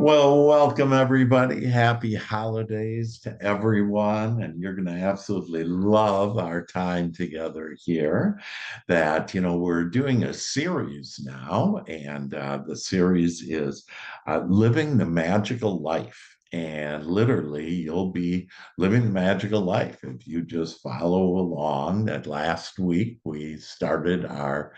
Well, welcome everybody. Happy holidays to everyone. And you're going to absolutely love our time together here. We're doing a series now, and the series is Living the Magical Life. And literally, you'll be living the magical life if you just follow along. That last week, we started our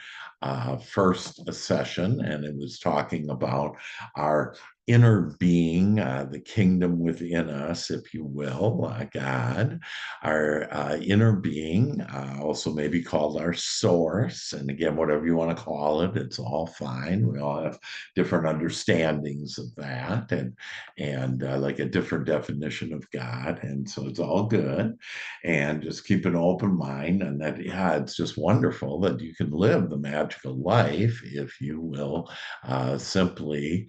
first session, and it was talking about our inner being, the kingdom within us, if you will, God, our inner being, also maybe called our source. And again, whatever you want to call it, it's all fine. We all have different understandings of that, and like a different definition of God, and so it's all good. And just keep an open mind, and that yeah, it's just wonderful that you can live the magical life if you will simply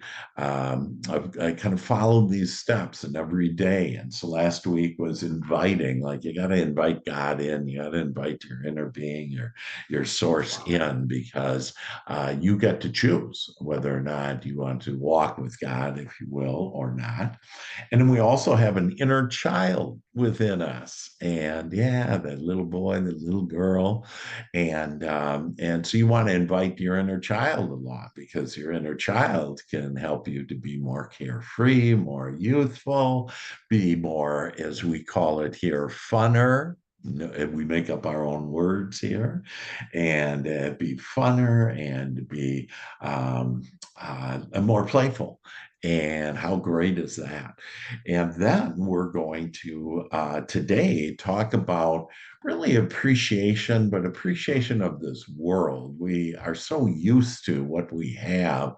I kind of followed these steps and every day. And so last week was inviting, like you got to invite God in, you got to invite your inner being, your source in, because you get to choose whether or not you want to walk with God, if you will, or not. And then we also have an inner child within us. And yeah, that little boy, the little girl. And so you want to invite your inner child along because your inner child can help you to be more carefree, more youthful, be more, as we call it here, funner. We make up our own words here, and be funner and be more playful. And how great is that? And then we're going to today talk about really appreciation, but appreciation of this world. We are so used to what we have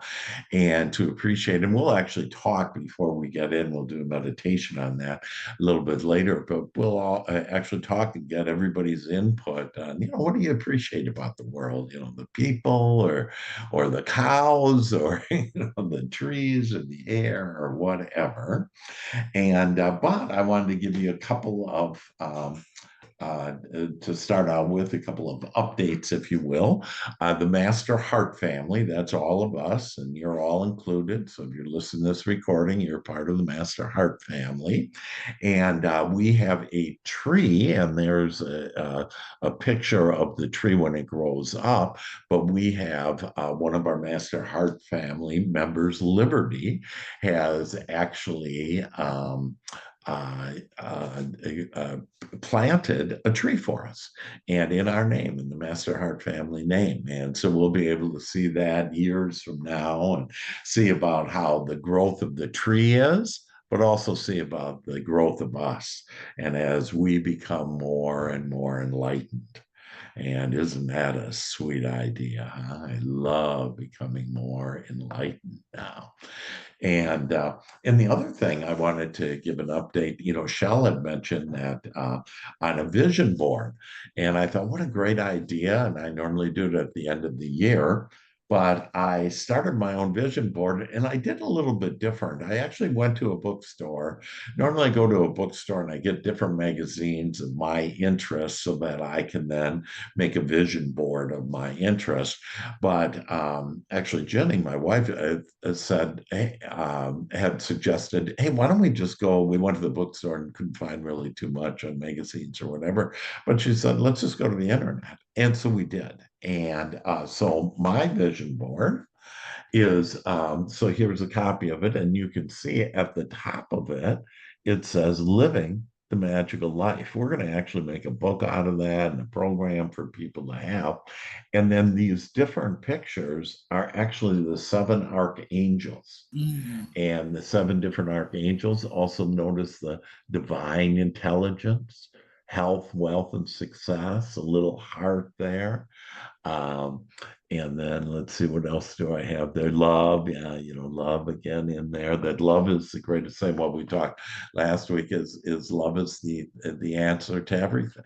and to appreciate. And we'll actually talk before we get in. We'll do a meditation on that a little bit later, but we'll all actually talk and get everybody's input on, what do you appreciate about the world? The people or the cows or, the trees or the air or whatever. But I wanted to give you a couple of to start out with a couple of updates, if you will. The Master Heart family, that's all of us, and you're all included. So if you're listening to this recording, you're part of the Master Heart family. And we have a tree, and there's a picture of the tree when it grows up. But we have one of our Master Heart family members, Liberty, has actually. Uh, uh, uh, Planted a tree for us and in our name, in the Master Heart family name. And so we'll be able to see that years from now and see about how the growth of the tree is, but also see about the growth of us. And as we become more and more enlightened. And isn't that a sweet idea? Huh? I love becoming more enlightened now. And the other thing I wanted to give an update, Shell had mentioned that on a vision board, and I thought, what a great idea! And I normally do it at the end of the year, but I started my own vision board, and I did a little bit different. I actually went to a bookstore. Normally, I go to a bookstore and I get different magazines of my interests so that I can then make a vision board of my interest. But actually, Jenny, my wife, said, hey, had suggested, hey, why don't we just go? We went to the bookstore and couldn't find really too much on magazines or whatever. But she said, let's just go to the internet. And so we did. And so my vision board is so here's a copy of it. And you can see at the top of it, it says living the magical life. We're going to actually make a book out of that and a program for people to have. And then these different pictures are actually the seven archangels. Mm. And the seven different archangels also notice the divine intelligence, health, wealth, and success, a little heart there. Um, and then let's see, what else do I have there? Love, yeah, love again in there. That love is the greatest thing. What we talked last week is love is the answer to everything,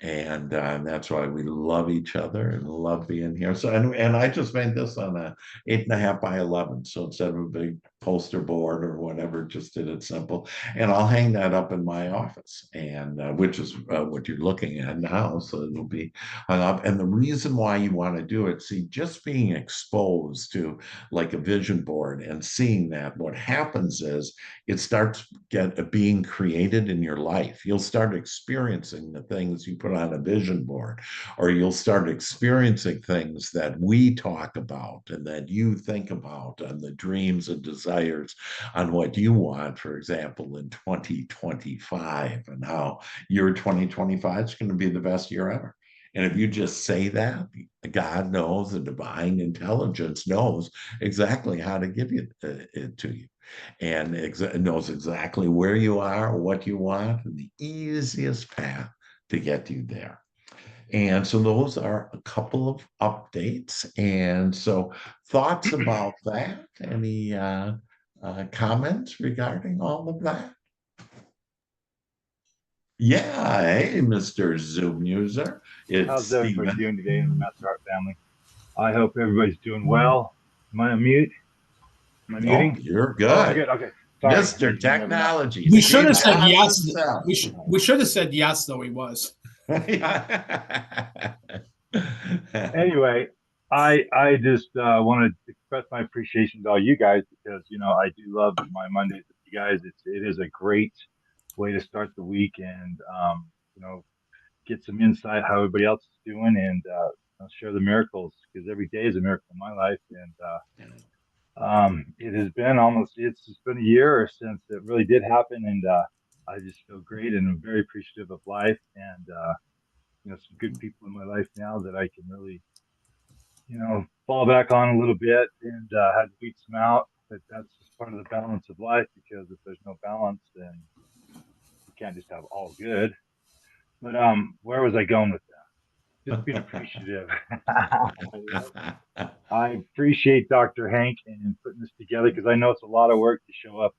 and that's why we love each other and love being here. So and I just made this on a 8.5 by 11. So instead of a big poster board or whatever, just did it simple, and I'll hang that up in my office, and which is what you're looking at now. So it'll be hung up. And the reason why why you want to do it. See, just being exposed to like a vision board and seeing that, what happens is it starts being created in your life. You'll start experiencing the things you put on a vision board, or you'll start experiencing things that we talk about and that you think about, and the dreams and desires on what you want, for example, in 2025, and how your 2025 is going to be the best year ever. And if you just say that, God knows, the divine intelligence knows exactly how to give it to you, and knows exactly where you are, what you want, and the easiest path to get you there. And so those are a couple of updates. And so thoughts about that? Any comments regarding all of that? Yeah, hey, Mr. Zoom user. It's How's everybody Stephen. doing today in the Master Heart family? I hope everybody's doing well. Am I on mute? Am I Oh, muting? you're Oh, I'm good. good. Okay. Sorry. I Mr. just never know. Technology, We should Steve have said Jobs yes. himself. We should have said yes, though he was. Anyway, I just want to express my appreciation to all you guys because I do love my Mondays with you guys. It is a great way to start the week and get some insight how everybody else is doing and share the miracles because every day is a miracle in my life and it has been it's been a year since it really did happen, and I just feel great and I'm very appreciative of life and some good people in my life now that I can really fall back on a little bit and had to beat some out. But that's just part of the balance of life because if there's no balance, then you can't just have all good. But where was I going with that? Just being appreciative. I appreciate Dr. Hank and putting this together because I know it's a lot of work to show up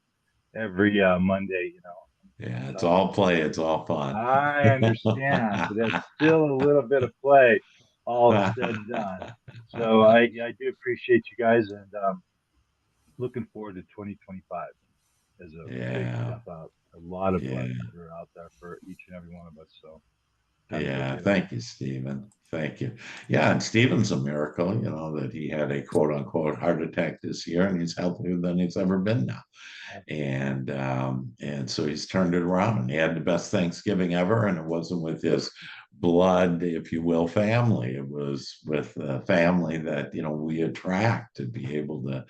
every Monday. Yeah, it's all play, it's all fun. I understand, but it's still a little bit of play, all said and done. So I do appreciate you guys and looking forward to 2025 as a big Yeah, step up. A lot of yeah. blessings are out there for each and every one of us. So have a good Yeah, day. thank you, Stephen. Thank you. Yeah, and Stephen's a miracle, that he had a quote unquote heart attack this year and he's healthier than he's ever been now. And so he's turned it around and he had the best Thanksgiving ever, and it wasn't with his blood, if you will, family. It was with the family that we attract to be able to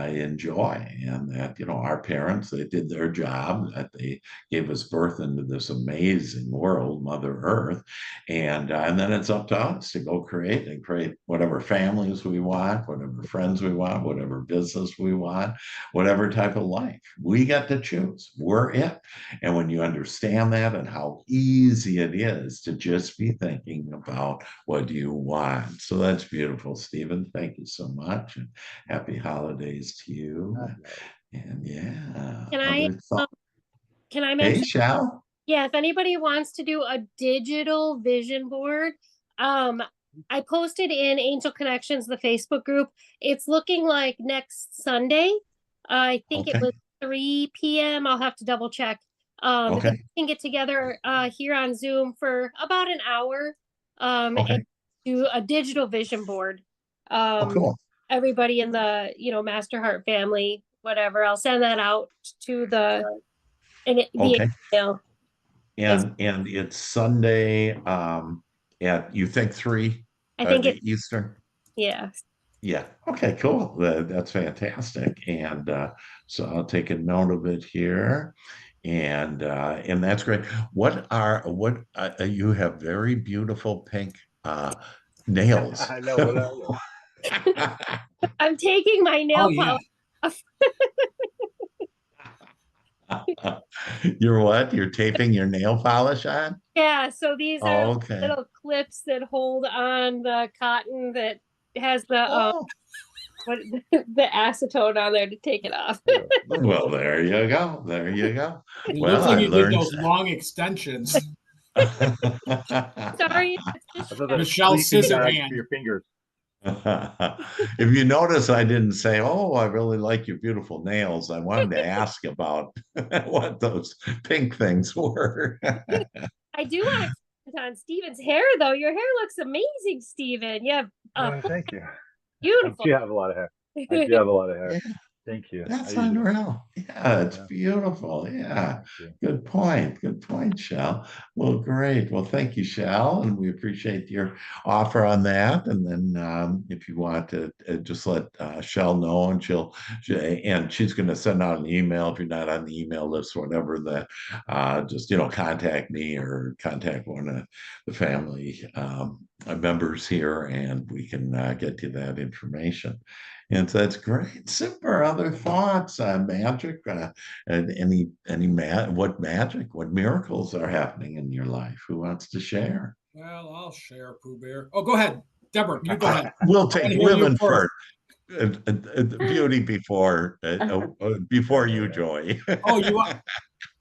enjoy, and that our parents, they did their job, that they gave us birth into this amazing world, Mother Earth, and then it's up to us to go create whatever families we want, whatever friends we want, whatever business we want, whatever type of life we get to choose. We're it. And when you understand that and how easy it is to just be thinking about what you want. So that's beautiful, Stephen. Thank you so much. And happy holidays to you. And yeah, Can I other thoughts. can I Hey, mention? Shal. Yeah, if anybody wants to do a digital vision board, I posted in Angel Connections, the Facebook group. It's looking like next Sunday. I think it Okay. was 3 p.m. I'll have to double check. Okay. We can get together here on Zoom for about an hour and Okay. do a digital vision board. Oh, cool. Everybody in the Master Heart family, whatever. I'll send that out to the Okay. email. And it's Sunday at, you think, 3 I think it, Eastern? yeah. Yeah. Okay, cool. That's fantastic. And so I'll take a note of it here. And that's great. You have very beautiful pink nails. I know what I I'm taking my Oh nail yeah. polish off. You're what? You're taping your nail polish on? Yeah, so these are Oh, okay. little clips that hold on the cotton that has the Oh, what the acetone on there to take it off. well, there you go. There you go. It Well, looks like I you did learned. those long extensions. Sorry, I thought that was Michelle sleeping bags Scissorhand. for your fingers. If you notice, I didn't say, "Oh, I really like your beautiful nails." I wanted to ask about what those pink things were. I do want to on Steven's hair, though. Your hair looks amazing, Steven. You have Thank you. I beautiful. do have a lot of hair. I do have a lot of hair. Yeah, Thank you. that's How you doing? unreal. Yeah, it's Yeah, beautiful. Yeah. thank you. Good point. Good point, Shell. Well, great. Well, thank you, Shell, and we appreciate your offer on that. And then, if you want to just let Shell know, and she's going to send out an email if you're not on the email list, whatever. That just contact me or contact one of the family members here, and we can get you that information. And so that's great. Super. Other thoughts on magic? And what magic, what miracles are happening in your life? Who wants to share? Well, I'll share, Pooh Bear. Oh, go ahead, Deborah. You go ahead. We'll I take wanna hear you women first. first. Beauty before you, Joy. Oh, you are.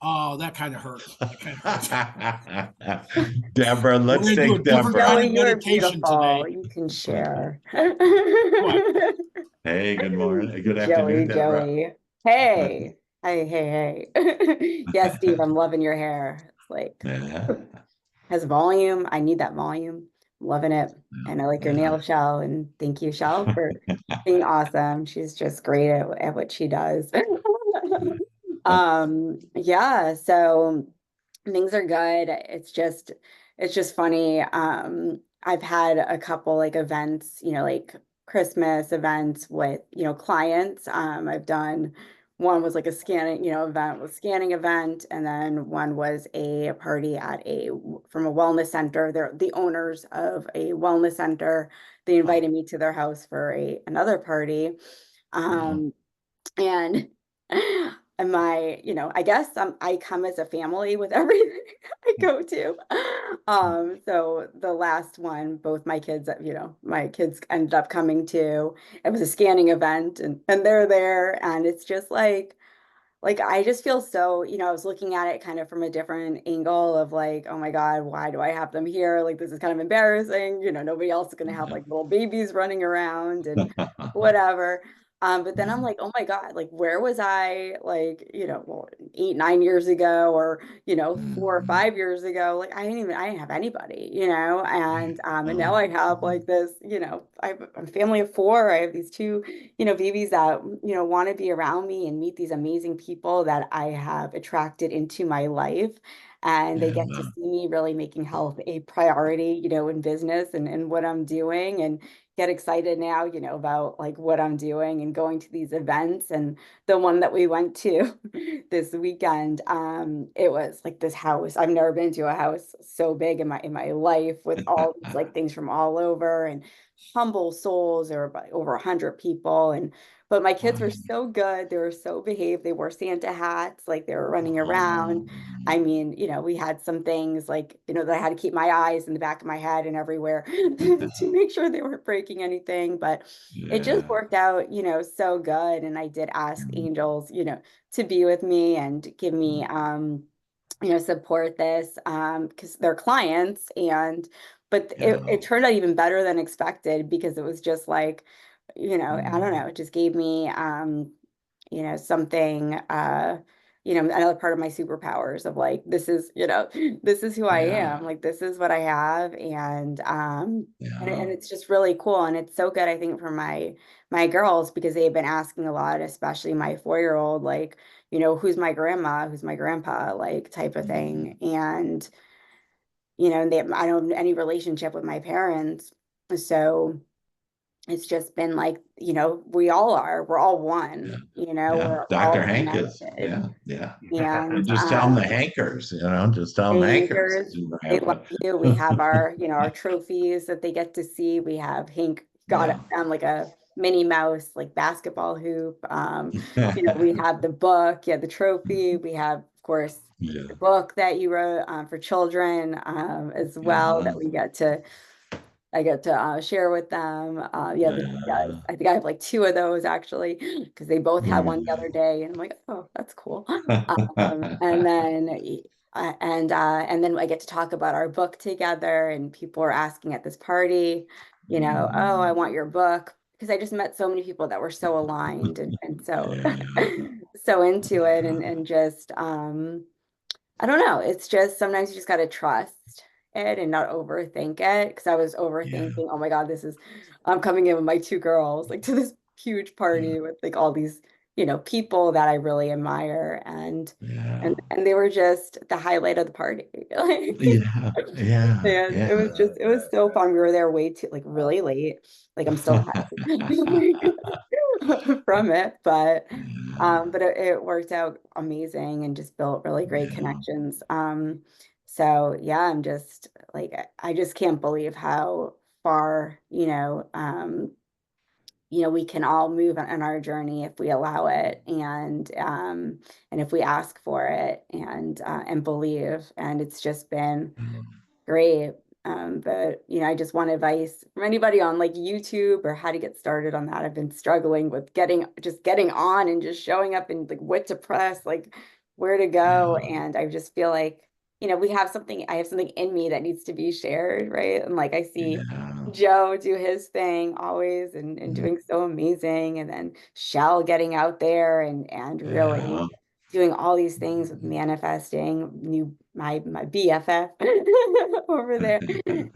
Oh, that kind of hurts. That kind of hurts. Deborah, let's We're gonna do a take different Deborah. kind Joey, of you're meditation beautiful. today. You can share. Hey, good morning. Good Joey, afternoon, Deborah. Joey. Hey. Hey. Yes, Steve, I'm loving your hair. It's like Yeah. has volume. I need that volume. I'm loving it. And I like your nail, Shell. And thank you, Shell, for being awesome. She's just great at what she does. Yeah, so things are good. It's just funny. I've had a couple like events, like Christmas events with, clients. I've done one was like a scanning, event with scanning event, and then one was a party at from a wellness center. They're the owners of a wellness center. They invited me to their house for another party. And I guess I come as a family with everything I go to. So the last one, both my kids ended up coming to. It was a scanning event, and they're there, and it's just like I just feel so, I was looking at it kind of from a different angle of like, oh my God, why do I have them here? Like, this is kind of embarrassing. Nobody else is going to have like little babies running around and whatever. But then I'm like, oh my God, like, where was I like, 8, 9 years ago, or, 4 or 5 years ago? Like, I didn't have anybody, and now I have like this, I'm a family of 4. I have these 2, babies that, want to be around me and meet these amazing people that I have attracted into my life. And they get to see me really making health a priority, in business and what I'm doing, and get excited now, about like what I'm doing and going to these events. And the one that we went to this weekend, it was like this house. I've never been to a house so big in my life, with all these like things from all over, and humble souls. There were about over 100 people. But my kids were so good. They were so behaved. They wore Santa hats, like they were running around. I mean, we had some things like, that I had to keep my eyes in the back of my head and everywhere to make sure they weren't breaking anything. But it just worked out, so good. And I did ask angels, to be with me and give me, support this, because they're clients. But it turned out even better than expected, because it was just like, I don't know, it just gave me, something, another part of my superpowers of like, this is who I am, like, this is what I have. And it's just really cool. And it's so good, I think, for my girls, because they've been asking a lot, especially my 4-year-old, like, who's my grandma, who's my grandpa, like, type of thing. And, I don't have any relationship with my parents. So it's just been like, we're all one, we're Dr. all Hank is, connected. yeah. And Just tell them the Hankers, just tell them Hankers. They love you. We have our, our trophies that they get to see. We have Hank got like a Minnie Mouse, like, basketball hoop. We have the book, the trophy. We have, of course, the book that you wrote for children, as well, that I get to share with them. I think I have like 2 of those, actually, because they both had one the other day, and I'm like, oh, that's cool. And then I get to talk about our book together, and people are asking at this party, oh, I want your book, because I just met so many people that were so aligned and so so into it, and just I don't know, it's just sometimes you just got to trust. it and not overthink it. Cause I was overthinking, oh my God, I'm coming in with my two girls, like to this huge party with like all these, people that I really admire. Yeah. And they were just the highlight of the party. Like, Yeah. Yeah. and Yeah. it was so fun. We were there way too, like really late. Like I'm still from it, but it worked out amazing and just built really great Yeah. connections. So yeah, I'm just like, I just can't believe how far, we can all move on our journey if we allow it and if we ask for it and believe. And it's just been great. But I just want advice from anybody on like YouTube or how to get started on that. I've been struggling with getting on and just showing up and like what to press, like where to go. And I just feel like, I have something in me that needs to be shared, right? And like I see Yeah. Joe do his thing always and doing so amazing. And then Shell getting out there and really Yeah. doing all these things with manifesting my BFF over there.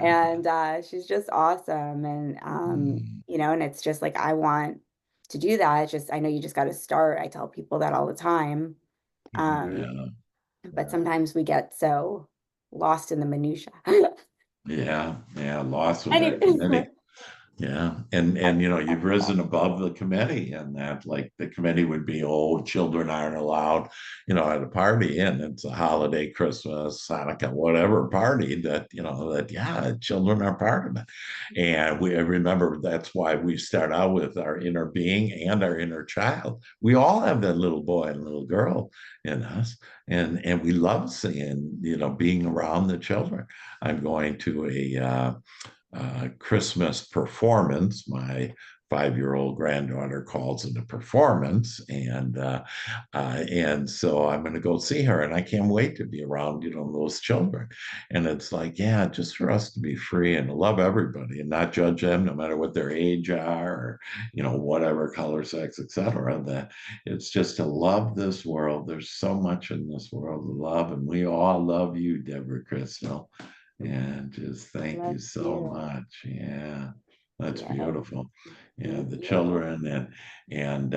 And she's just awesome. And and it's just like I want to do that. It's just I know you just gotta start. I tell people that all the time. Yeah. But sometimes we get so lost in the minutia. Yeah. Yeah. Lost with that Anyway, committee. Yeah. And you've risen above the committee, and that like the committee would be, oh, children aren't allowed, at a party, and it's a holiday, Christmas, Hanukkah, whatever party that children are part of it. And I remember that's why we start out with our inner being and our inner child. We all have that little boy and little girl in us. And we love seeing, being around the children. I'm going to a Christmas performance. My 5-year-old granddaughter calls it a performance, and so I'm going to go see her, and I can't wait to be around those children. And it's like, yeah, just for us to be free and to love everybody and not judge them, no matter what their age are, or whatever color, sex, etc. That it's just to love this world. There's so much in this world to love, and we all love you, Deborah Crystal. And just thank you love so you. much. Yeah, that's Yeah, beautiful. Yeah, thank the you. children and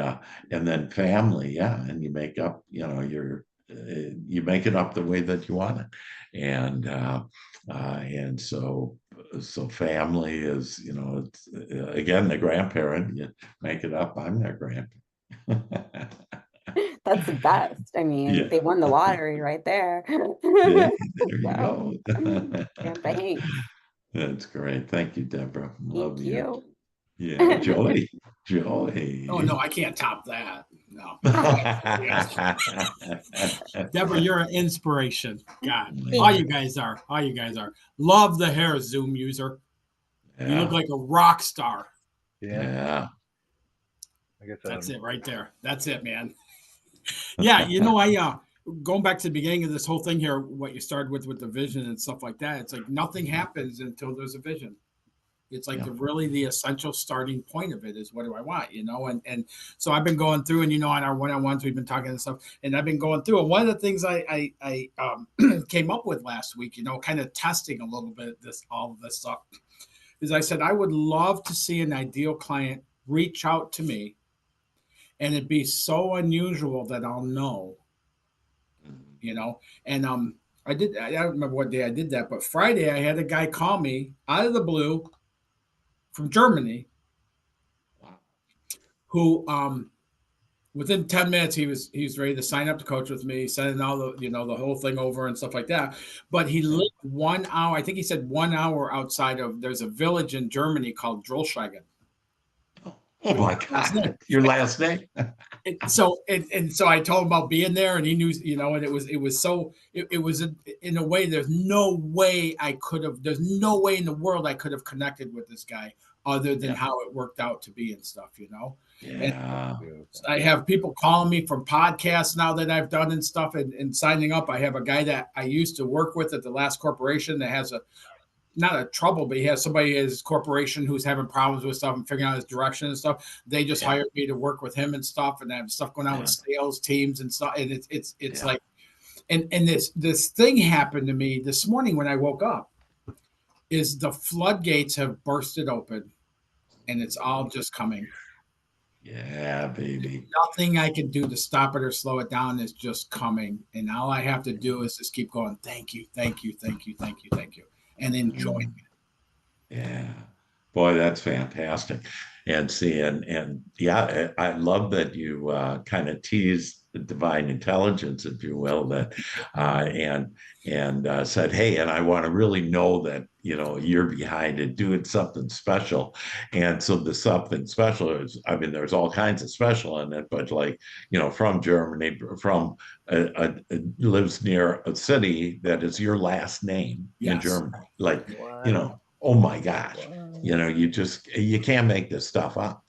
then family. Yeah, and you make up. You make it up the way that you want it, and so family is it's again the grandparent. You make it up. I'm their grandparent. That's the best. I mean, Yeah. they won the lottery right there. Yeah, there you So, go. Grandpa Hank, That's great. Thank you, Deborah. Love thank you. you. Yeah, Joey. Oh no, Joey. I can't top that. No. Yes. Deborah, you're an inspiration. God, all you guys are. All you guys are. Love the hair, Zoom user. You look Yeah, like a rock star. Yeah, yeah. I guess That's it right there. That's it, man. Yeah, I going back to the beginning of this whole thing here, what you started with the vision and stuff like that. It's like nothing happens until there's a vision. It's like Yeah. the essential starting point of it is what do I want, and so I've been going through, and on our one-on-ones we've been talking and stuff, and I've been going through, and one of the things I came up with last week, kind of testing a little bit all of this stuff, is I said I would love to see an ideal client reach out to me, and it'd be so unusual that I'll know, and I don't remember what day I did that, but Friday I had a guy call me out of the blue from Germany, who within 10 minutes he was ready to sign up to coach with me, sending all the the whole thing over and stuff like that. But he lived 1 hour, I think he said 1 hour outside of, there's a village in Germany called Drollschweigen. Oh my God. Your last name? So I told him about being there, and he knew, and it was in a way, there's no way in the world I could have connected with this guy other than how it worked out to be and stuff, Yeah. And I have people calling me from podcasts now that I've done and stuff, and signing up. I have a guy that I used to work with at the last corporation that has not a trouble, but he has somebody in his corporation who's having problems with stuff and figuring out his direction and stuff. They just hired me to work with him and stuff, and I have stuff going on with sales teams and stuff. And it's like, and this thing happened to me this morning when I woke up. is the floodgates have bursted open, and it's all just coming. Yeah, baby. Nothing I can do to stop it or slow it down is just coming. And all I have to do is just keep going. Thank you, thank you, thank you, thank you, thank you, and enjoying it. Yeah. Boy, that's fantastic. And see, and yeah, I love that you kind of teased the divine intelligence, if you will, that and said, hey, and I want to really know that, you're behind it, doing something special. And so the something special is, I mean, there's all kinds of special in it, but like, from Germany, from lives near a city that is your last name in Yes. Germany. Like, Wow. oh my gosh, Wow. you can't make this stuff up.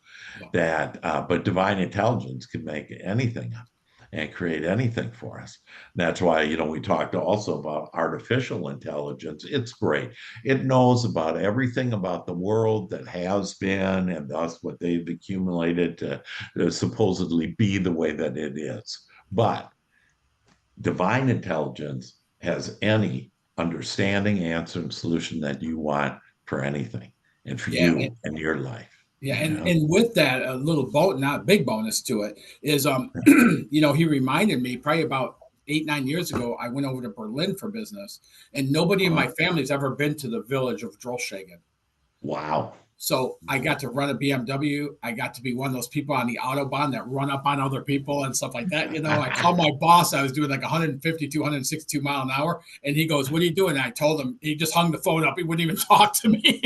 No. But divine intelligence can make anything up and create anything for us. That's why, we talked also about artificial intelligence. It's great. It knows about everything about the world that has been, and thus what they've accumulated to supposedly be the way that it is. But divine intelligence has any understanding, answer, and solution that you want for anything and for Yeah. you and your life. Yeah, You know? and with that, a little not big bonus to it is, he reminded me probably about 8, 9 years ago. I went over to Berlin for business, and nobody in my family's ever been to the village of Droschegen. Wow. So I got to run a BMW. I got to be one of those people on the Autobahn that run up on other people and stuff like that. I called my boss. I was doing like 152, 162 mile an hour. And he goes, what are you doing? And I told him. He just hung the phone up. He wouldn't even talk to me.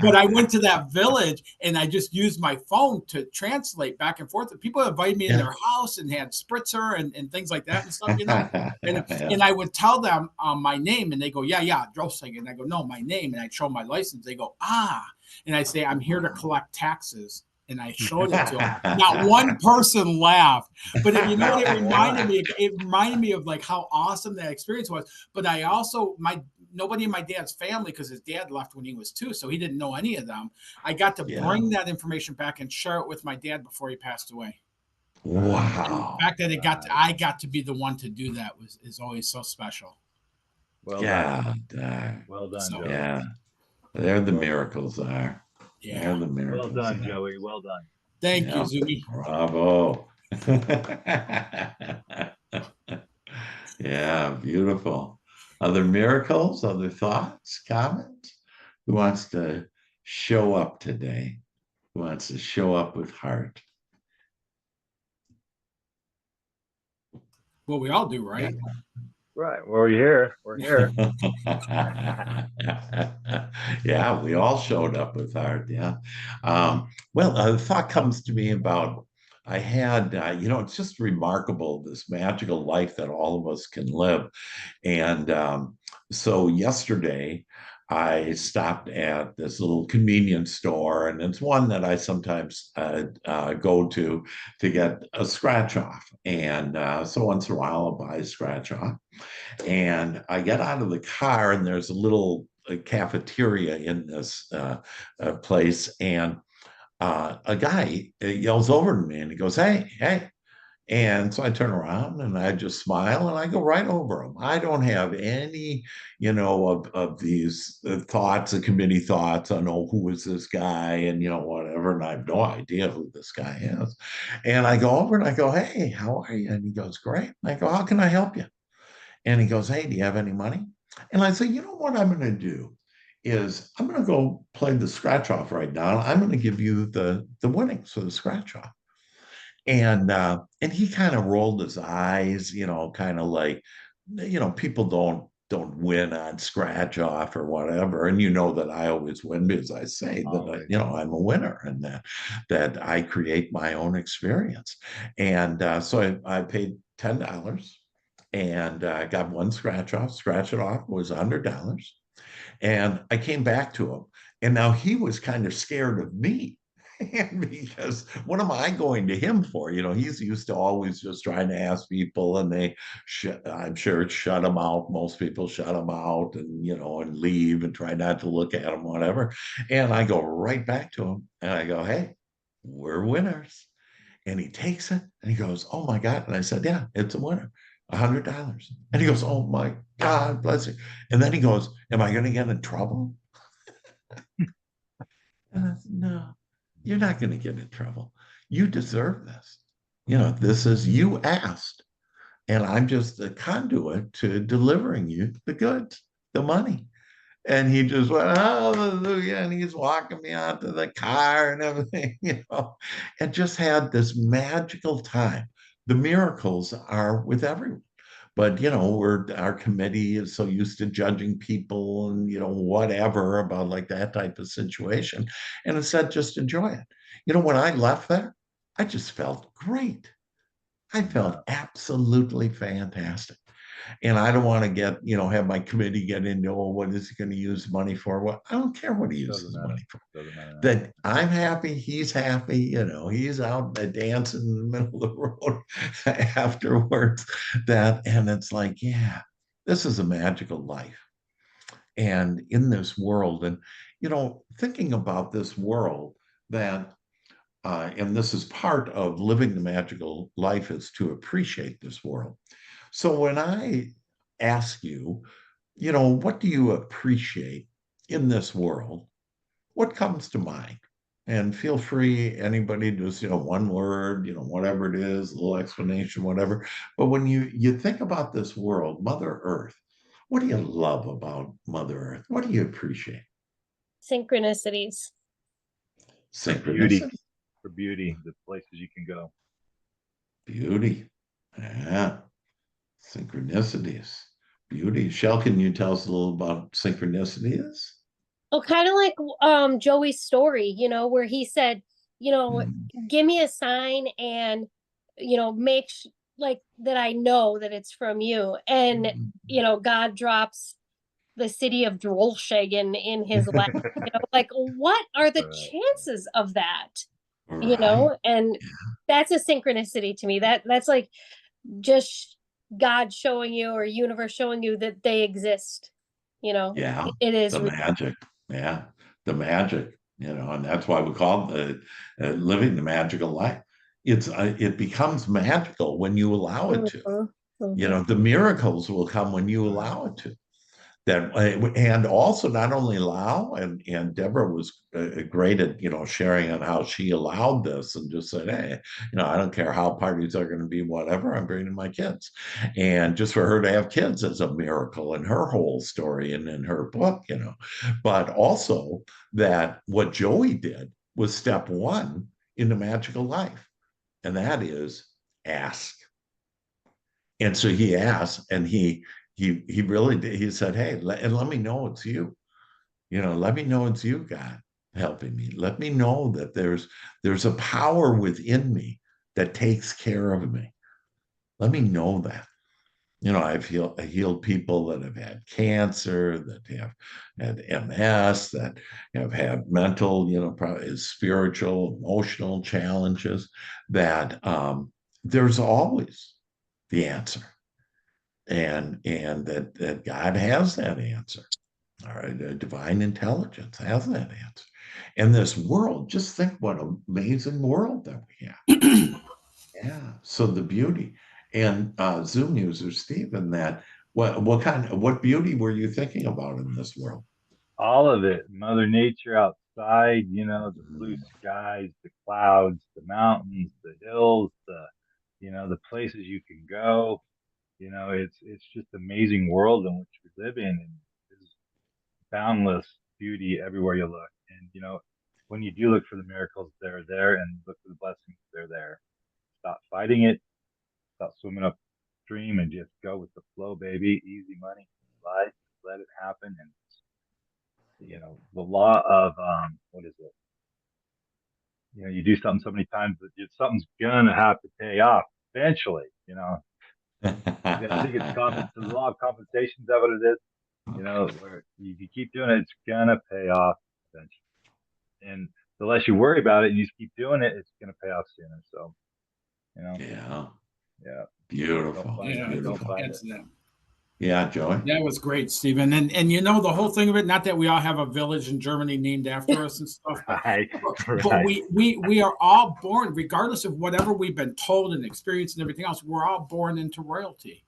But I went to that village and I just used my phone to translate back and forth. People invited me in their house and had spritzer and things like that and stuff, And I would tell them my name and they go, yeah, Drossing. And I go, no, my name. And I show my license. They go, ah. And I say, I'm here to collect taxes. And I showed it to them. Not one person laughed. But you know what it reminded me? It reminded me of like how awesome that experience was. But I also, nobody in my dad's family, because his dad left when he was 2, so he didn't know any of them. I got to bring that information back and share it with my dad before he passed away. Wow. And the fact that I got to be the one to do that is always so special. Well done. Well done, Joey. Yeah. There the miracles are. Yeah. There the miracles Well done, are. Joey. Well done. Thank you, Zumi. Bravo. Yeah, beautiful. Other miracles, other thoughts, comments? Who wants to show up today? Who wants to show up with heart? Well, we all do, right? Right. We're here. We're here. Yeah, we all showed up with heart. Yeah. Well, the thought comes to me about I had, it's just remarkable, this magical life that all of us can live. And so yesterday, I stopped at this little convenience store, and it's one that I sometimes go to get a scratch off. And so once in a while, I'll buy a scratch off. And I get out of the car, and there's a little cafeteria in this place, and a guy yells over to me, and he goes, "Hey, hey." And so I turn around and I just smile and I go right over him. I don't have any, of these thoughts, the committee thoughts on, oh, who is this guy and, whatever. And I have no idea who this guy is. And I go over and I go, "Hey, how are you?" And he goes, "Great." And I go, "How can I help you?" And he goes, "Hey, do you have any money?" And I say, "You know what I'm going to do is I'm going to go play the scratch off right now. I'm going to give you the winnings for the scratch off." And he kind of rolled his eyes, kind of like, people don't win on scratch off or whatever. And that I always win because I say that I'm a winner and that I create my own experience. And so I paid $10 and got one scratch off. Scratch it off was $100. And I came back to him, and now he was kind of scared of me. And because what am I going to him for? He's used to always just trying to ask people, and I'm sure it shut him out. Most people shut him out and leave and try not to look at him, whatever. And I go right back to him and I go, "Hey, we're winners." And he takes it and he goes, "Oh my God." And I said, "Yeah, it's a winner. $100. And he goes, "Oh my God, bless you." And then he goes, "Am I going to get in trouble?" And I said, no, you're not going to get in trouble. You deserve this. You know, this is you asked, and I'm just a conduit to delivering you the goods, the money. And he just went, hallelujah. And he's walking me out to the car and everything, you know, and just had this magical time. The miracles are with everyone. But, you know, our committee is so used to judging people and, you know, whatever about like that type of situation. And instead, just enjoy it. You know, when I left there, I just felt great. I felt absolutely fantastic. And I don't want to get, you know, have my committee get into, oh, what is he going to use money for? Well, I don't care what he uses money for. That I'm happy, he's happy, you know, he's out dancing in the middle of the road afterwards. And it's like, yeah, this is a magical life. And in this world, and, you know, thinking about this world that and this is part of living the magical life is to appreciate this world. So when I ask you, you know, what do you appreciate in this world? What comes to mind? And feel free, anybody, just, you know, one word, you know, whatever it is, a little explanation, whatever. But when you think about this world, Mother Earth, what do you love about Mother Earth? What do you appreciate? Synchronicities. Synchronicity. For beauty, the places you can go. Beauty. Yeah. Synchronicities. Beauty. Shell, can you tell us a little about synchronicities? Oh, kind of like Joey's story, you know, where he said, you know, give me a sign and, you know, like that I know that it's from you. And, you know, God drops the city of Drollshagen in his lap. You know, like, what are the chances of that? You know, and that's a synchronicity to me. That's like just God showing you or universe showing you that they exist. You know, Yeah, it is the magic. Yeah, the magic. You know, and that's why we call it living the magical life. It becomes magical when you allow it to. You know, the miracles will come when you allow it to. That and also not only allow and Deborah was great at, you know, sharing on how she allowed this and just said, hey, you know, I don't care how parties are going to be, whatever, I'm bringing my kids. And just for her to have kids is a miracle in her whole story and in her book, you know. But also that what Joey did was step one in the magical life, and that is ask. And so he asked, and he really did. He said, hey, let me know it's you. You know, let me know it's you, God, helping me. Let me know that there's a power within me that takes care of me. Let me know that. You know, I've healed people that have had cancer, that have had MS, that have had mental, you know, spiritual, emotional challenges, that there's always the answer. And that God has that answer. All right, divine intelligence has that answer. And this world, just think what an amazing world that we have. Yeah. So the beauty. And Zoom user Stephen, that what beauty were you thinking about in this world? All of it, Mother Nature outside, you know, the blue skies, the clouds, the mountains, the hills, you know, the places you can go. You know, it's just amazing world in which we live in, and there's boundless beauty everywhere you look. And you know, when you do look for the miracles, they're there, and look for the blessings, they're there. Stop fighting it, stop swimming upstream, and just go with the flow, baby. Easy money, life, let it happen. And you know, the law of what is it? You know, you do something so many times that something's gonna have to pay off eventually. You know, I think it's the law of compensation. Is that what it is? You know, where you keep doing it, it's gonna pay off eventually. And the less you worry about it and you just keep doing it, it's gonna pay off sooner. So, you know, Yeah, beautiful. Don't fight it. Yeah, Joey. That was great, Stephen. And you know the whole thing of it. Not that we all have a village in Germany named after us and stuff, but we are all born, regardless of whatever we've been told and experienced and everything else. We're all born into royalty,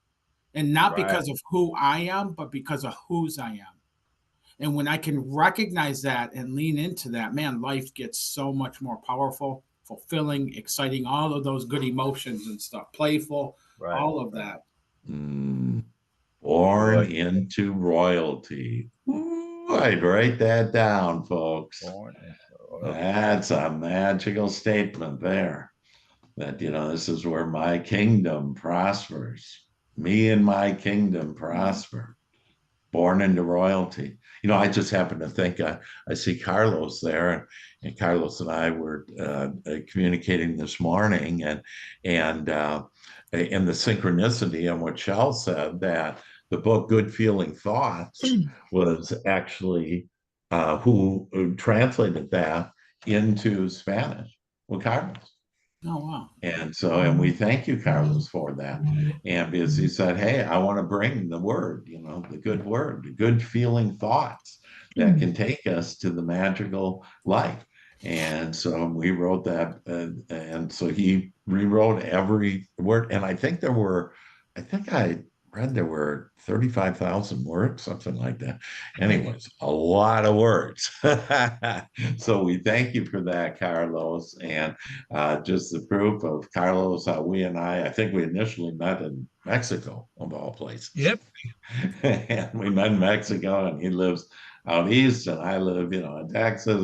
and not because of who I am, but because of whose I am. And when I can recognize that and lean into that, man, life gets so much more powerful, fulfilling, exciting, all of those good emotions and stuff, playful, Right. all of that. Mm. Born Right. into royalty. Ooh, I'd write that down, folks. Born into That's a magical statement there. That, this is where my kingdom prospers. Me and my kingdom prosper. Born into royalty. I just happen to think I see Carlos there, and Carlos and I were communicating this morning, and in the synchronicity and what Shell said, that the book Good Feeling Thoughts was actually who translated that into Spanish. Well, Carlos. Oh, wow. And we thank you, Carlos, for that. And because he said, hey, I want to bring the word, the good word, the good feeling thoughts that can take us to the magical life. And so we wrote that. And so he rewrote every word. And I think I read there were 35,000 words, something like that. Anyways, a lot of words. So we thank you for that, Carlos. And just the proof of Carlos, how we and I think we initially met in Mexico, of all places. Yep. And we met in Mexico, and he lives out east, and I live, in Texas,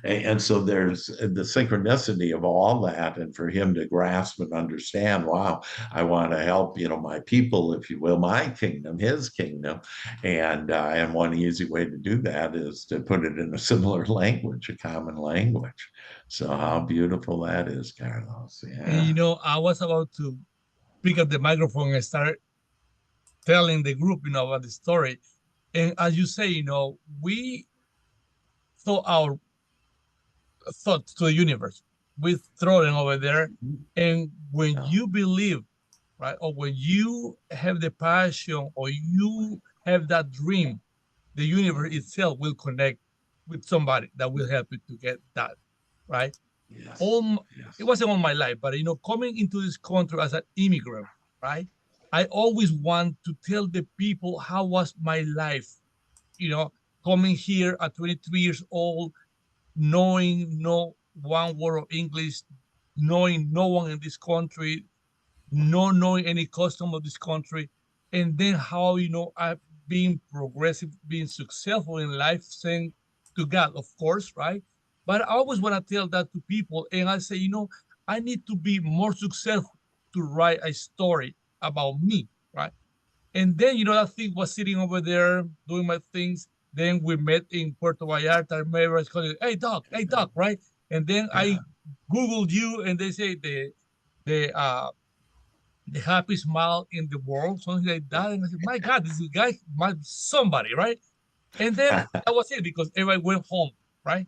and so there's the synchronicity of all that, and for him to grasp and understand, wow, I want to help, my people, if you will, my kingdom, his kingdom, and one easy way to do that is to put it in a similar language, a common language. So how beautiful that is, Carlos. Yeah. And I was about to pick up the microphone and start telling the group, about the story. And as you say, we throw our thoughts to the universe. We throw them over there. And when you believe, right, or when you have the passion or you have that dream, the universe itself will connect with somebody that will help you to get that, right? Yes. It wasn't all my life, but coming into this country as an immigrant, right? I always want to tell the people how was my life, coming here at 23 years old, knowing no one word of English, knowing no one in this country, not knowing any custom of this country, and then how I've been progressive, being successful in life, saying to God, of course, right? But I always want to tell that to people, and I say, I need to be more successful to write a story about me, right? And then, that thing was sitting over there doing my things. Then we met in Puerto Vallarta. I remember I was calling, hey, Doc, right? And then I Googled you, and they say the happiest smile in the world, something like that. And I said, my God, this guy, somebody, right? And then that was it, because everybody went home, right?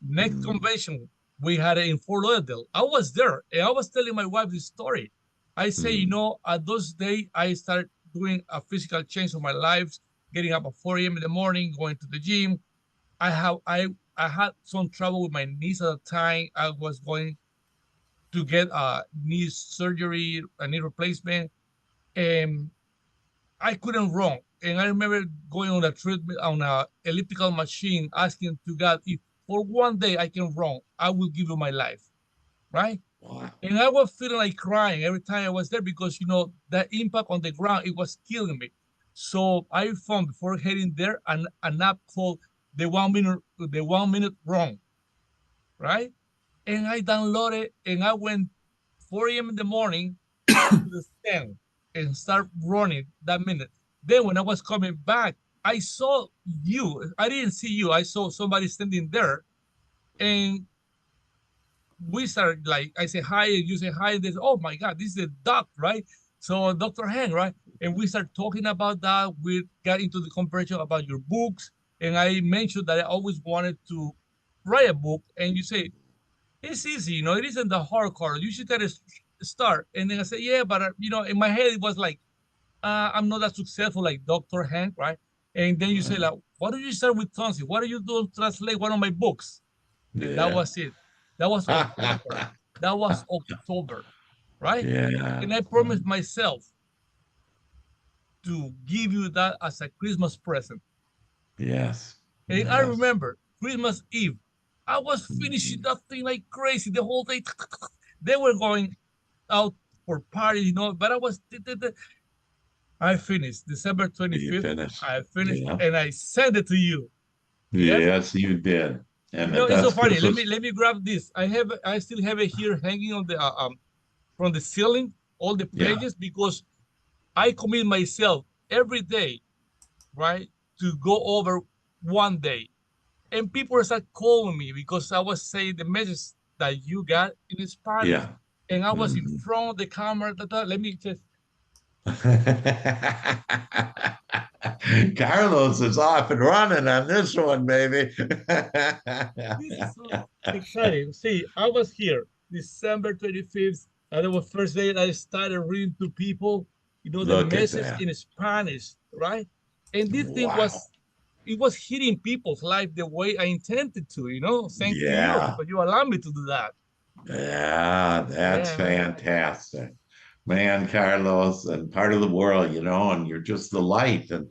Next convention, we had it in Fort Lauderdale. I was there, and I was telling my wife this story. I say, at those days, I started doing a physical change of my life, getting up at 4 a.m. in the morning, going to the gym. I had some trouble with my knees at the time. I was going to get a knee surgery, a knee replacement, and I couldn't run. And I remember going on a treadmill, on a elliptical machine, asking to God, if for one day I can run, I will give you my life, right? Wow. And I was feeling like crying every time I was there, because that impact on the ground, it was killing me. So I found, before heading there, an app called the 1 minute run, right? And I downloaded, and I went 4 a.m. in the morning to the stand and start running that minute. Then when I was coming back, I saw you. I didn't see you. I saw somebody standing there, and we started, like, I say hi, and you say hi, and they say, oh my God, this is the doc, right? So Dr. Hank, right? And we started talking about that. We got into the conversation about your books, and I mentioned that I always wanted to write a book, and you say, it's easy, it isn't the hard part. You should get a start. And then I said, yeah, but in my head, it was like, I'm not that successful like Dr. Hank, right? And then you say, like, why don't you start with Tonsi? Why don't you do translate one of my books? And that was it. That was October. That was October, right? Yeah. And I promised myself to give you that as a Christmas present. Yes. And I Yes. remember Christmas Eve, I was finishing that thing like crazy the whole day. They were going out for parties, you know, but I was, I finished December You 25th. finished. I finished Yeah. and I sent it to you. Yes. Yes, you did. You And the know, it's so best funny. Christmas. Let me grab this. I still have it here hanging on the from the ceiling, all the Yeah. pages, because I commit myself every day, right, to go over one day. And people start calling me because I was saying the message that you got in Spanish. Yeah. And I was in Mhm. front of the camera. Let me just, Carlos is off and running on this one, baby. this is so exciting. See, I was here December 25th. And it was first day I started reading to people, you know, the Look at message that. in Spanish, right? And this thing Wow. it was hitting people's life the way I intended to, you know, thanks to you Yeah. because you allowed me to do that. Yeah, that's Yeah, man. fantastic. Man, Carlos, and part of the world, and you're just the light, and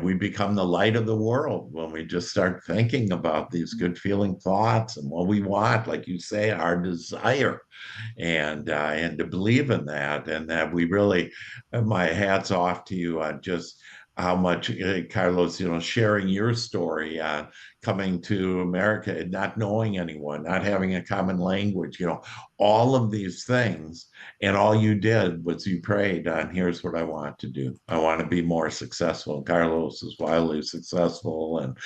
we become the light of the world when we just start thinking about these good feeling thoughts and what we want, like you say, our desire, and to believe in that, and that we really, my hats off to you on just how much, Carlos, sharing your story, coming to America and not knowing anyone, not having a common language, all of these things. And all you did was you prayed on, here's what I want to do. I want to be more successful. Carlos is wildly successful and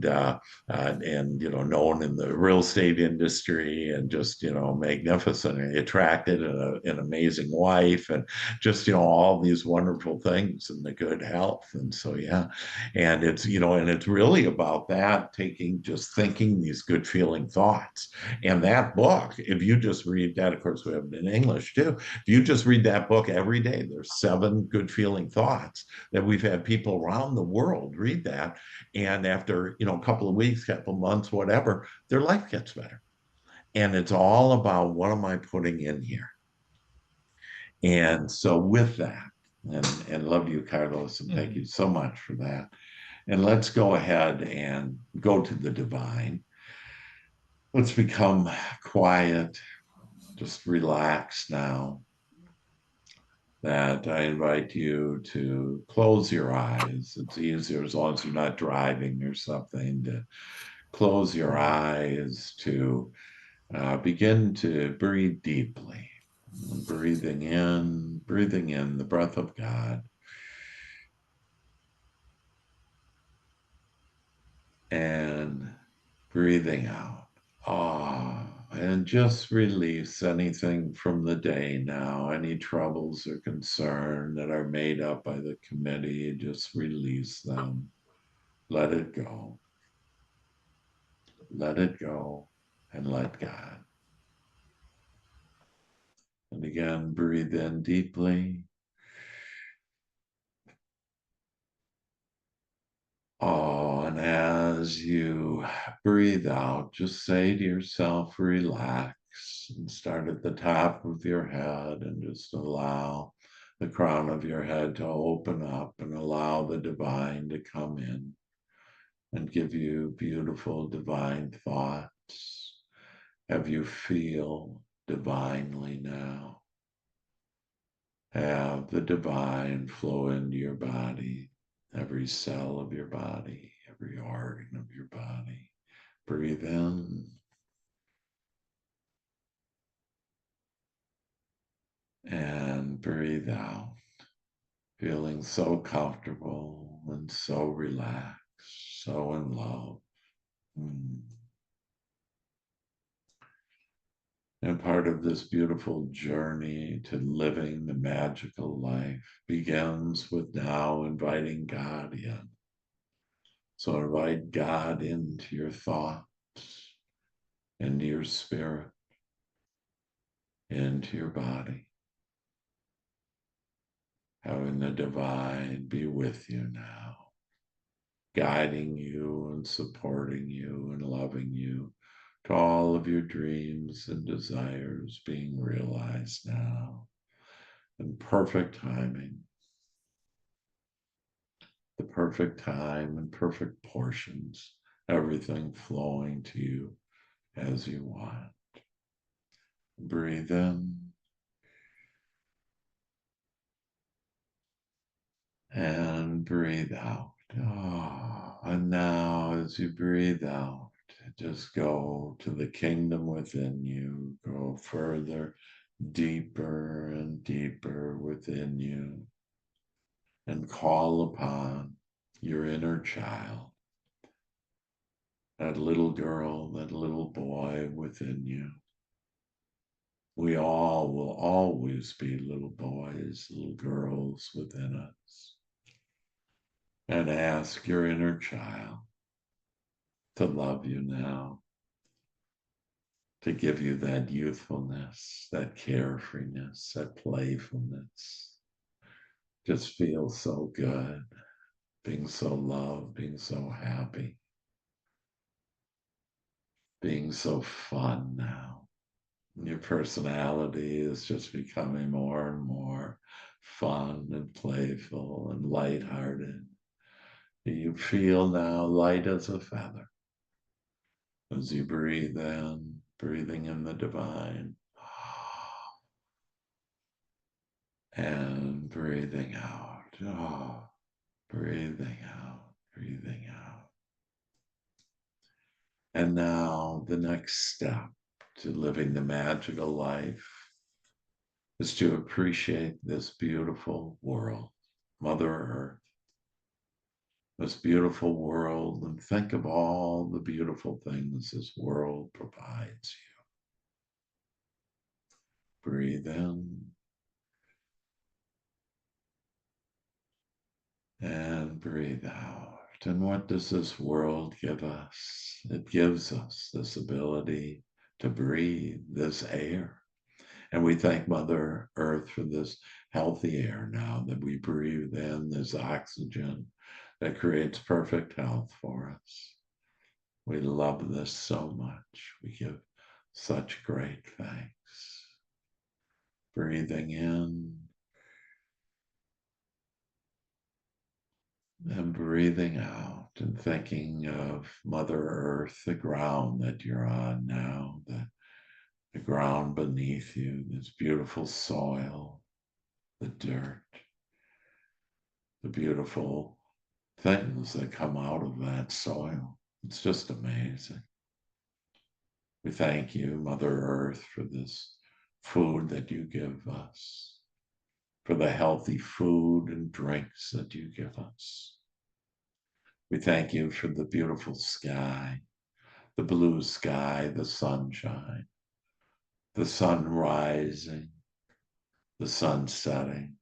known in the real estate industry, and just magnificent. He attracted an amazing wife, and just all these wonderful things, and the good health. And so yeah, and it's really about that, just thinking these good feeling thoughts. And that book, if you just read that, of course we have it in English too, if you just read that book every day, there's 7 good feeling thoughts that we've had people around the world read that, and after a couple of weeks, couple of months, whatever, their life gets better. And it's all about, what am I putting in here? And so with that, and love you, Carlos, and thank you so much for that. And let's go ahead and go to the divine. Let's become quiet, just relax now. That I invite you to close your eyes. It's easier, as long as you're not driving or something, to close your eyes, to begin to breathe deeply. Breathing in the breath of God, and breathing out. And just release anything from the day now, any troubles or concern that are made up by the committee, just release them. Let it go. Let it go and let God. And again, breathe in deeply. And as you breathe out, just say to yourself, relax, and start at the top of your head, and just allow the crown of your head to open up, and allow the divine to come in and give you beautiful divine thoughts. Have you feel divinely now. Have the divine flow into your body, every cell of your body, every organ of your body. Breathe in and breathe out, feeling so comfortable and so relaxed, so in love. And part of this beautiful journey to living the magical life begins with now inviting God in. So invite God into your thoughts, into your spirit, into your body. Having the divine be with you now, guiding you and supporting you and loving you, to all of your dreams and desires being realized now in perfect timing. the perfect time and perfect portions, everything flowing to you as you want. Breathe in and breathe out. And now as you breathe out, just go to the kingdom within you, go further, deeper and deeper within you, and call upon your inner child, that little girl, that little boy within you. We all will always be little boys, little girls within us. And ask your inner child to love you now, to give you that youthfulness, that carefreeness, that playfulness. Just feels so good, being so loved, being so happy, being so fun now. Your personality is just becoming more and more fun and playful and lighthearted. You feel now light as a feather as you breathe in, breathing in the divine, and breathing out. Breathing out, breathing out. And now the next step to living the magical life is to appreciate this beautiful world, Mother Earth, this beautiful world, and think of all the beautiful things this world provides you. Breathe in and breathe out. And what does this world give us? It gives us this ability to breathe this air. And we thank Mother Earth for this healthy air now that we breathe in, this oxygen that creates perfect health for us. We love this so much. We give such great thanks. Breathing in and breathing out and thinking of Mother Earth, the ground that you're on now, the ground beneath you, this beautiful soil, the dirt, the beautiful things that come out of that soil. It's just amazing. We thank you, Mother Earth, for this food that you give us, for the healthy food and drinks that you give us. We thank you for the beautiful sky, the blue sky, the sunshine, the sun rising, the sun setting,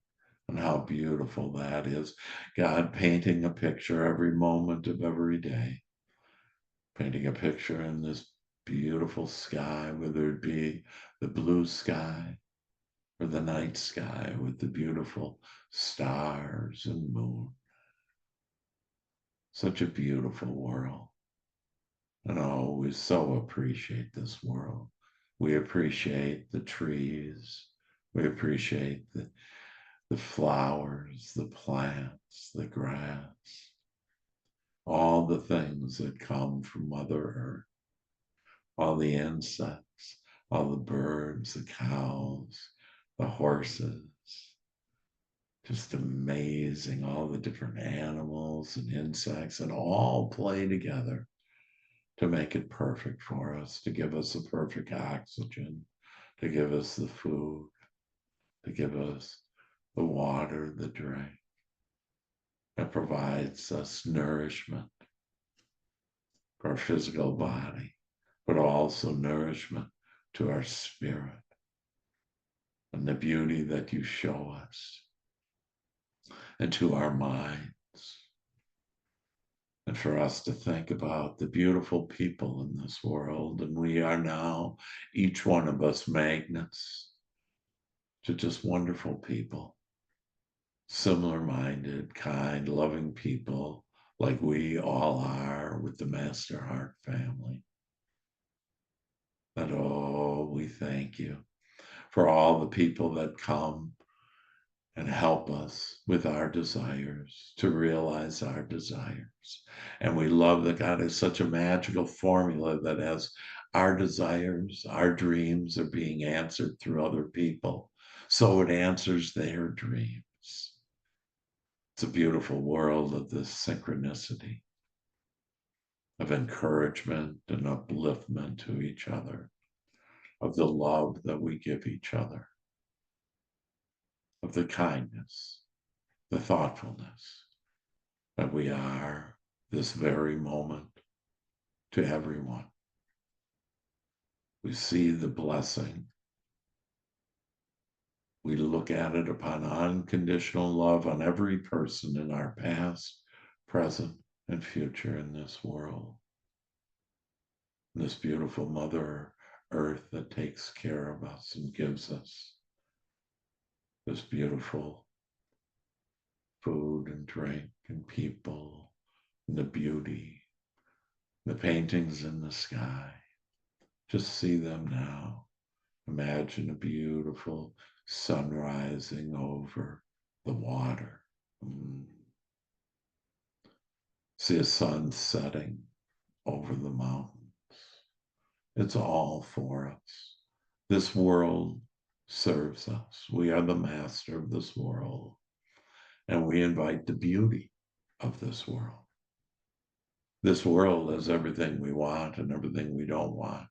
and how beautiful that is. God painting a picture every moment of every day, painting a picture in this beautiful sky, whether it be the blue sky or the night sky with the beautiful stars and moon. Such a beautiful world. And oh, we so appreciate this world. We appreciate the trees. We appreciate the flowers, the plants, the grass, all the things that come from Mother Earth, all the insects, all the birds, the cows, the horses. Just amazing, all the different animals and insects that all play together to make it perfect for us, to give us the perfect oxygen, to give us the food, to give us the water, the drink that provides us nourishment for our physical body, but also nourishment to our spirit and the beauty that you show us and to our minds. And for us to think about the beautiful people in this world. And we are now, each one of us, magnets to just wonderful people, similar-minded, kind, loving people like we all are with the Master Heart family. And oh, we thank you for all the people that come and help us with our desires to realize our desires. And we love that God is such a magical formula that as our desires, our dreams are being answered through other people, so it answers their dreams. It's a beautiful world of this synchronicity, of encouragement and upliftment to each other, of the love that we give each other, of the kindness, the thoughtfulness that we are this very moment to everyone. We see the blessing. We look at it upon unconditional love on every person in our past, present, and future in this world. This beautiful Mother Earth that takes care of us and gives us this beautiful food and drink and people and the beauty, the paintings in the sky. Just see them now. Imagine a beautiful sun rising over the water. See a sun setting over the mountains. It's all for us. This world serves us. We are the master of this world, and we invite the beauty of this world. This world has everything we want and everything we don't want.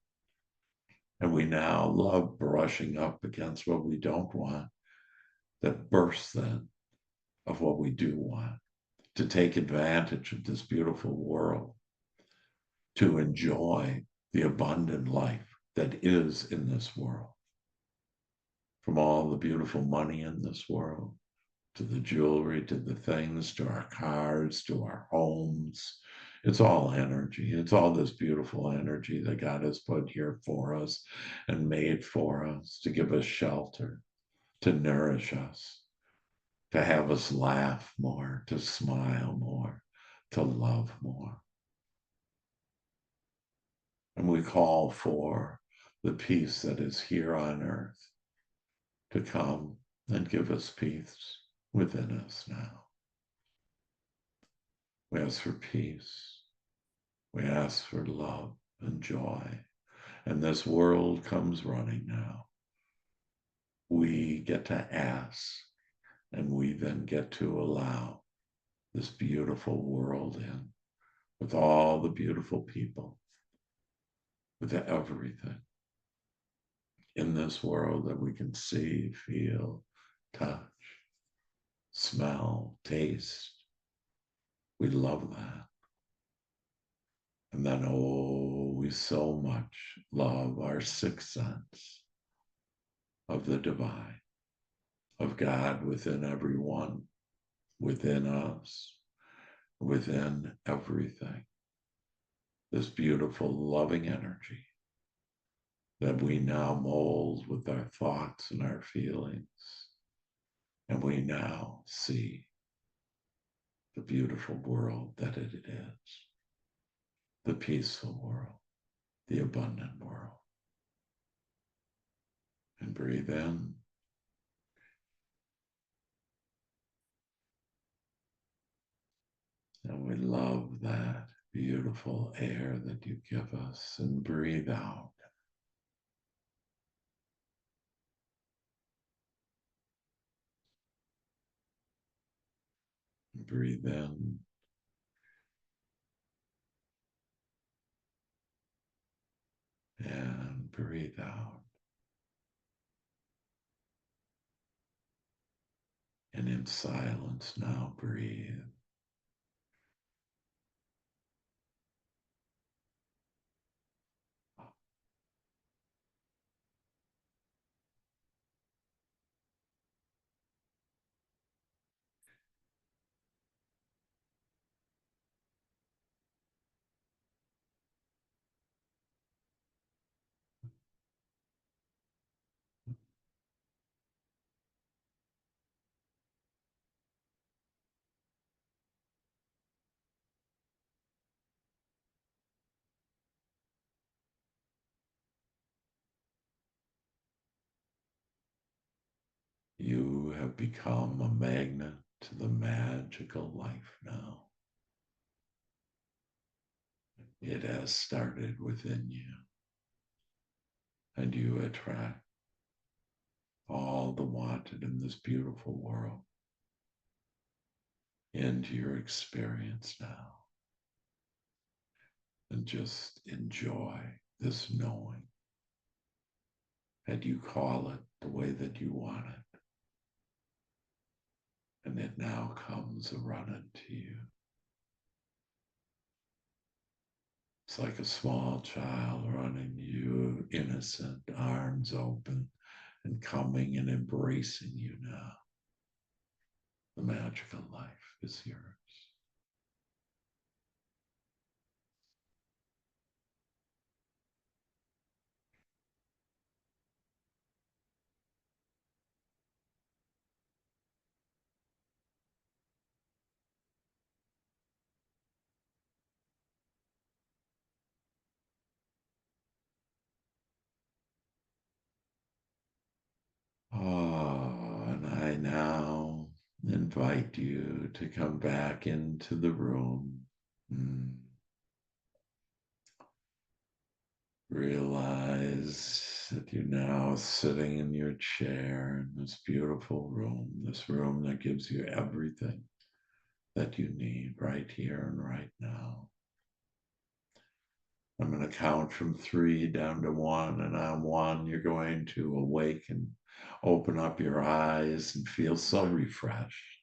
And we now love brushing up against what we don't want, that bursts then of what we do want, to take advantage of this beautiful world, to enjoy the abundant life that is in this world. From all the beautiful money in this world, to the jewelry, to the things, to our cars, to our homes. It's all energy. It's all this beautiful energy that God has put here for us and made for us to give us shelter, to nourish us, to have us laugh more, to smile more, to love more. And we call for the peace that is here on earth to come and give us peace within us now. We ask for peace. We ask for love and joy. And this world comes running now. We get to ask, and we then get to allow this beautiful world in with all the beautiful people, with everything in this world that we can see, feel, touch, smell, taste. We love that. And then, oh, we so much love our sixth sense of the divine, of God within everyone, within us, within everything. This beautiful, loving energy that we now mold with our thoughts and our feelings. And we now see the beautiful world that it is, the peaceful world, the abundant world. And breathe in. And we love that beautiful air that you give us, and breathe out. Breathe in. And breathe out. And in silence now breathe. You have become a magnet to the magical life now. It has started within you, and you attract all the wanted in this beautiful world into your experience now. And just enjoy this knowing that you call it the way that you want it. And it now comes running to you. It's like a small child running to you, innocent, arms open, and coming and embracing you now. The magical life is yours. Oh, and I now invite you to come back into the room. Realize that you're now sitting in your chair in this beautiful room, this room that gives you everything that you need right here and right now. I'm going to count from 3 down to 1, and on 1, you're going to awaken, open up your eyes, and feel so refreshed,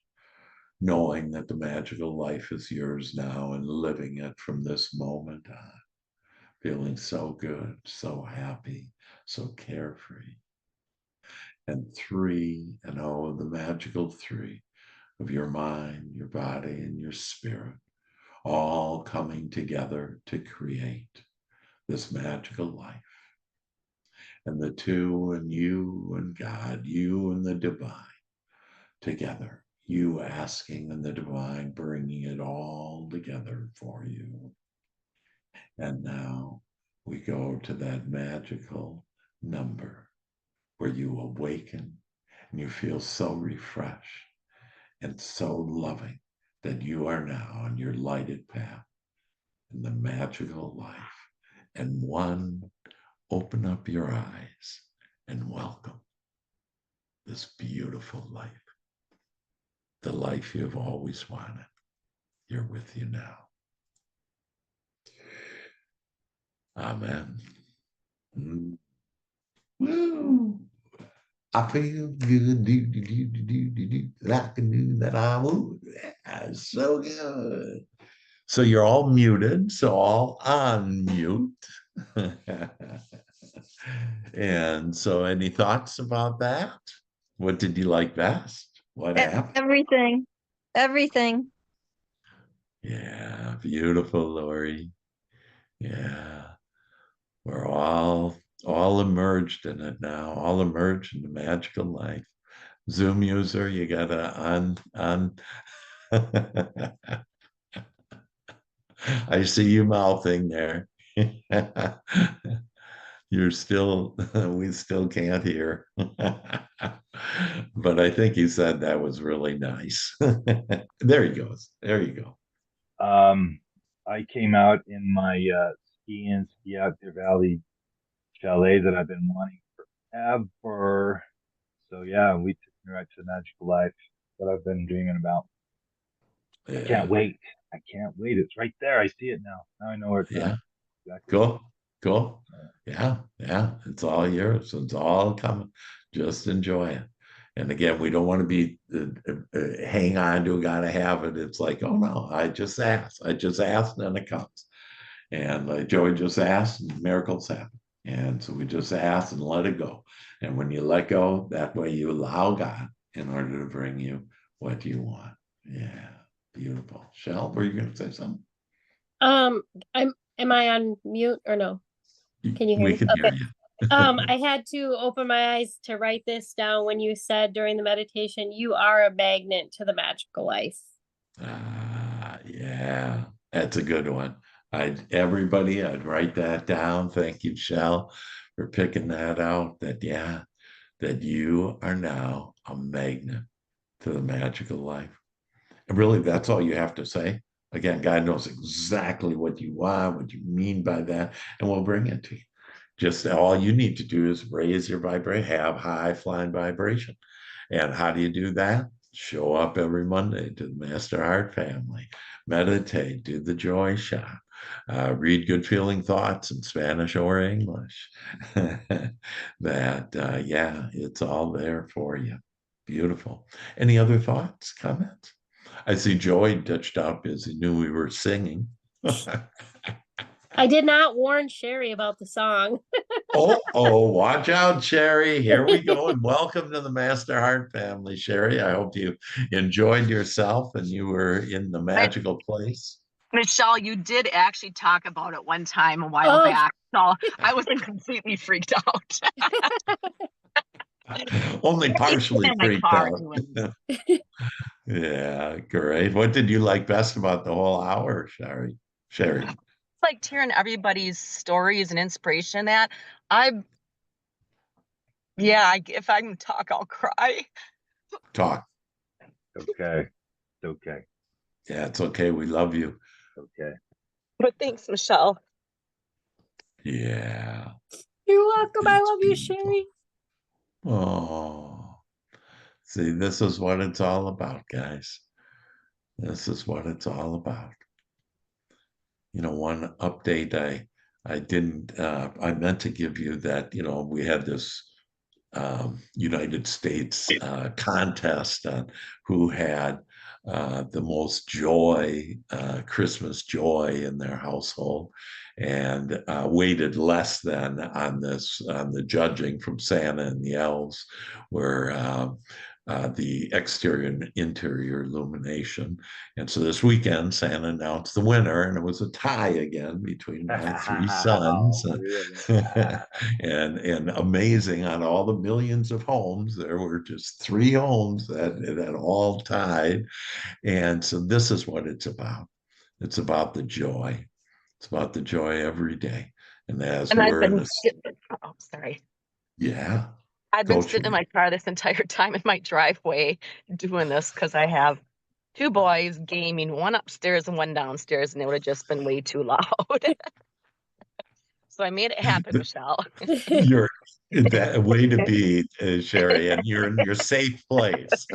knowing that the magical life is yours now and living it from this moment on, feeling so good, so happy, so carefree. And 3, and oh, the magical 3 of your mind, your body, and your spirit, all coming together to create this magical life. And the 2 and you and God, you and the divine together, you asking and the divine bringing it all together for you. And now we go to that magical number where you awaken and you feel so refreshed and so loving that you are now on your lighted path in the magical life. And 1, open up your eyes and welcome this beautiful life, the life you've always wanted. You're with you now. Amen. Woo. I feel good, like I knew that I would. Yeah, so good. So you're all muted, so all unmute. And so any thoughts about that? What did you like best? What happened? Everything. Everything. Yeah, beautiful, Lori. Yeah, we're all immersed in it now, all immersed in the magical life. Zoom user, you gotta on. I see you mouthing there. You're still, we still can't hear. But I think he said that was really nice. There he goes. There you go. I came out in my ski out Deer Valley chalet that I've been wanting forever. So yeah, we took me right to the magical life that I've been dreaming about. Yeah. I can't wait. I can't wait. It's right there. I see it now. Now I know where it's Yeah. at. Exactly. Cool. Yeah. It's all yours. It's all coming. Just enjoy it. And again, we don't want to be hang on to gotta have it. It's like, oh no, I just asked, and then it comes. And like Joey just asked, and miracles happen. And so we just ask and let it go. And when you let go, that way you allow God in order to bring you what you want. Yeah, beautiful. Shell, were you going to say something? Am I on mute or no? Can you hear We me? can hear Okay. you. I had to open my eyes to write this down when you said during the meditation, you are a magnet to the magical life. Yeah, that's a good one. I'd write that down. Thank you, Shell, for picking that out. That, yeah, that you are now a magnet to the magical life. And really, that's all you have to say. Again, God knows exactly what you want, what you mean by that, and we'll bring it to you. Just all you need to do is raise your vibration, have high flying vibration. And how do you do that? Show up every Monday to the Master Heart Family, meditate, do the joy shot, read good feeling thoughts in Spanish or English. Yeah, it's all there for you. Beautiful. Any other thoughts, comments? I see Joy touched up as he knew we were singing. I did not warn Sherry about the song. Oh, watch out, Sherry. Here we go. And welcome to the Master Heart Family, Sherry. I hope you enjoyed yourself and you were in the magical place. Michelle, you did actually talk about it one time a while back. So I wasn't completely freaked out. Only partially freaked out. Yeah, great. What did you like best about the whole hour, Sherry? Sherry. Like hearing everybody's stories and inspiration. That if I can talk, I'll cry. Talk. Okay. It's okay. Yeah, it's okay. We love you. Okay. But thanks, Michelle. Yeah. You're welcome. I It's love you, beautiful. Sherry. Oh, see, this is what it's all about, guys. This is what it's all about. You know, one update I didn't I meant to give you that, you know, we had this United States contest on who had the most joy, Christmas joy in their household, and weighted less than on the judging from Santa and the elves, were the exterior and interior illumination. And so this weekend, Santa announced the winner, and it was a tie again between my three sons. Oh, really? And amazing, on all the millions of homes, there were just 3 homes that all tied. And so this is what it's about. It's about the joy. It's about the joy every day. And as And I've we're in been this, sorry. yeah. I've been Go, sitting in Sherry. my car this entire time in my driveway doing this because I have 2 boys gaming, one upstairs and one downstairs, and it would have just been way too loud. So I made it happen, Michelle. You're that way to be, Sherry, and you're in your safe place.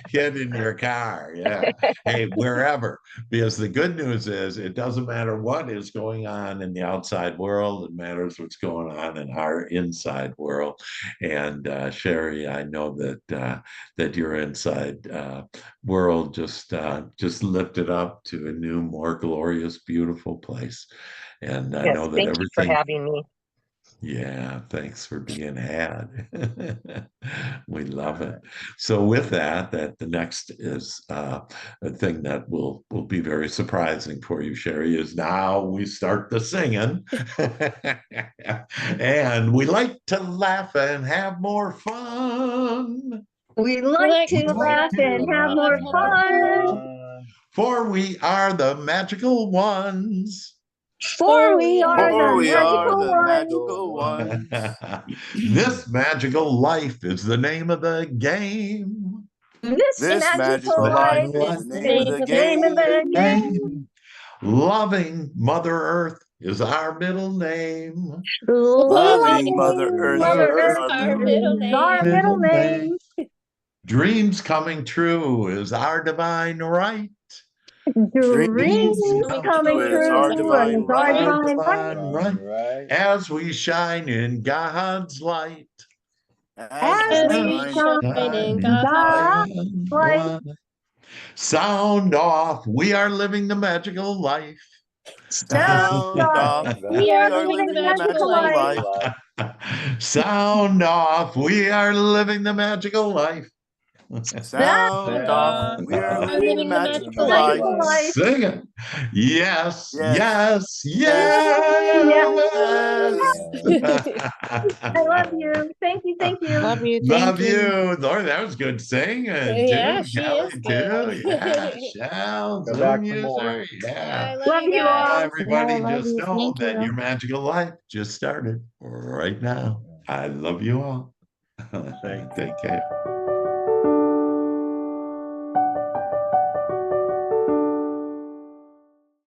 Get in your car. Yeah. Hey, wherever. Because the good news is it doesn't matter what is going on in the outside world. It matters what's going on in our inside world. And Sherry, I know that your inside world just lifted up to a new, more glorious, beautiful place. And I Yes, know that thank you for everything. having me. Yeah, thanks for being had. We love it. So with that the next is a thing that will be very surprising for you, Sherry, is now we start the singing. And we like to laugh and have more fun. We like to laugh and have more fun. For we are the magical ones. For we are For the we are magical the ones. magical ones. This magical life is the name of the game. This This magical magical life life is is the name of the name of the game. game. Loving Mother Earth is our middle name. Loving Mother Earth Mother is Earth our middle is our middle name. Dreams coming true is our divine right. Dreams coming is our true divine is our right. divine right. Right. Right. As we shine in God's light. As we shine in God's light. Sound off. We are living the magical life. Sound off. We are living the magical life. Sound off. We are living the magical life. Sound off. We are living the magical life. life. Sing it. Yes, yes, Yes. yes. I love you. Thank you. Thank you. Love you. Love you. Lord, that was good singing. Yeah, too. she Kelly, is too. good. Yeah, Shell, Come Zoom back for user. more. Yeah. I Love you guys. all. Everybody, Yeah, I love just you. know Thank that you. your magical life just started right now. I love you all. Thanks. Take care.